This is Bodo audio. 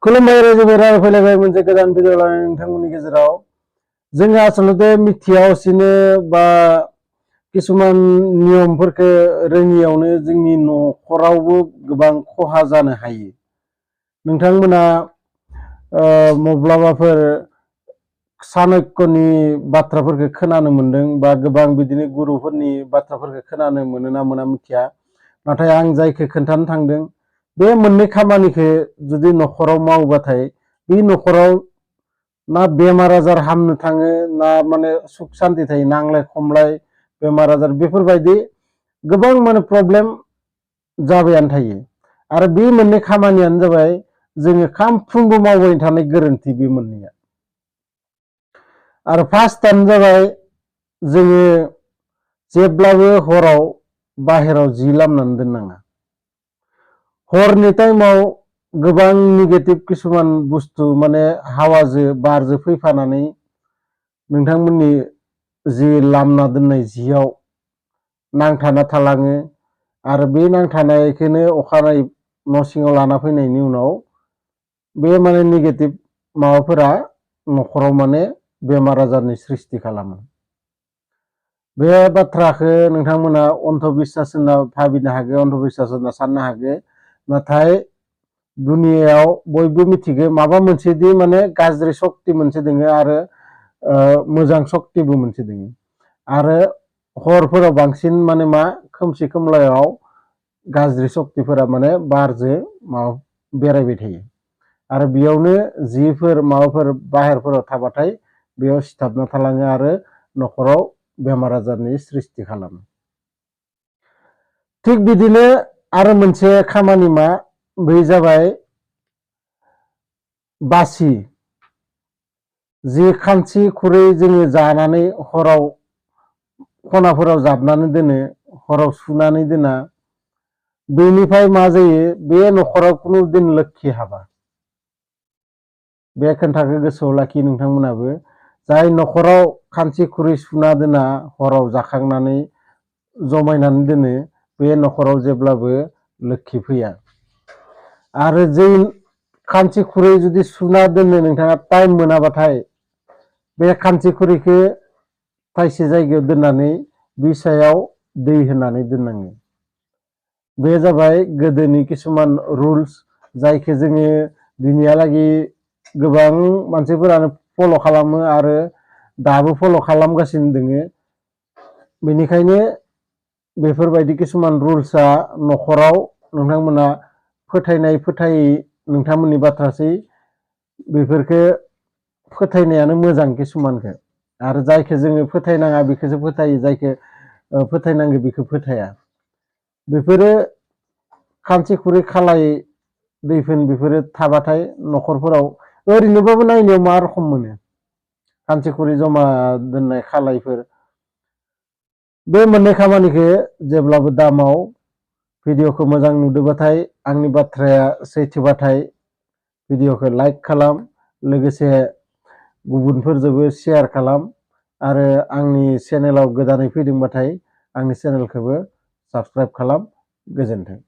खुलुमबाय रायजो बेराद फैलायबाय मोनसे गोदान भिडिअ लानानै नोंथांमोननि गेजेराव जों आसलते मिथियावसिनो बा किसुमान नियमफोरखौ रोङियावनो जोंनि न'खरावबो गोबां खहा जानो हायो। नोंथांमोना माब्लाबाफोर चाणक्यनि बाथ्राफोरखौ खोनानो मोनदों बा गोबां बिदिनो गुरुफोरनि बाथ्राफोरखौ खोनानो मोनो ना मोना मिथिया, नाथाय आं जायखौ खोन्थानो थांदों बे मोननै खामानिखौ जुदि न'खराव मावबाथाय बे न'खराव ना बेमार आजार हामनो थाङो ना माने सुख शान्ति थायो, नांलाय खमलाय बेमार आजार बेफोरबायदि गोबां माने प्रब्लेम जाबायानो थायो। आरो बे मोननै खामानियानो जाबाय जोङो सानफ्रोमबो मावबाय थानाय गोरोन्थि बे मोननैया। आरो फार्स्टआनो जाबाय जोङो जेब्लाबो हराव बाहेराव जि लामनानै दोननाङा। हरनि टाइमाव गोबां नेगेटिभ किसुमान बुस्थु माने हावाजों बारजों फैफानानै नोंथांमोननि जि लामना दोननाय जियाव नांथाना थालाङो आरो बे नांथानायखौनो अखानायै न' सिङाव लाना फैनायनि उनाव बे माने नेगेटिभ माबाफोरा न'खराव माने बेमार आजारनि सृष्टि खालामो। बे बाथ्राखौ नोंथांमोना अन्धबिश्वास होनना भाबिनो हागौ, अन्धबिश्वास होनना साननो हागौ, नाथाय दुनियायाव बयबो मिथिगौ माबा मोनसे दि माने गाज्रि शक्ति मोनसे दोङो आरो मोजां शक्तिबो मोनसे दोङो। आरो हरफोराव बांसिन माने मा खोमसि खोमलायाव गाज्रि शक्तिफोरा माने बारजों माबा बेरायबाय थायो आरो बेयावनो जिफोर माबाफोर बाहेरफोराव थाबाथाय बेयाव सिथाबना थालाङो आरो न'खराव बेमार आजारनि सृष्टि खालामो। थिग बिदिनो आरो मोनसे खामानि मा बे जाबाय बासि जि खानसि खुरै जोङो जानानै हराव खनाफोराव जाबनानै दोनो, हराव सुनानै दोना, बेनिफ्राय मा जायो बे न'खराव खुनु दिन लोखि हाबा। बे खोन्थाखौ गोसोआव लाखि नोंथांमोनाबो, जाय न'खराव खानसि खुरै सुना दोना हराव जाखांनानै जमायनानै दोनो बे न'खराव जेब्लाबो लोखि फैया। आरो जै खानसि खुरै जुदि सुना दोननो नोंथाङा टाइम मोनाबाथाय बे खानसि खुरैखौ थाइसे जायगायाव दोननानै बि सायाव दै होनानै दोननाङो। बे जाबाय गोदोनि किसुमान रुल्स, जायखौ जोङो दिनैहालागै गोबां मानसिफोरानो फल' खालामो आरो दाबो फल' खालामगासिनो दोङो। बेनिखायनो बेफोरबायदि किसुमान रुल्सआ न'खराव नोंथांमोना फोथायनाय फोथायै नोंथांमोननि बाथ्रासै, बेफोरखौ फोथायनायानो मोजां किसुमानखौ। आरो जायखौ जोङो फोथायनाङा बेखौसो फोथायो, जायखौ फोथायनांगौ बेखौ फोथाया। बेफोरो खानसि खुरै खालाय दैफोन बेफोरो थाबाथाय न'खरफोराव ओरैनोबाबो नायनायाव मा रखम मोनो खानसि खुरै जमा दोननाय खालायफोर। बे मोननै खामानिखौ जेब्लाबो दामाव। भिडिअखौ मोजां नुदोंबाथाय, आंनि बाथ्राया सैथोबाथाय भिडिअखौ लाइक खालाम, लोगोसे गुबुनफोरजोंबो शेयार खालाम आरो आंनि चेनेलाव गोदानै फैदोंबाथाय आंनि चेनेलखौबो साबस्क्राइब खालाम। गोजोन्थों।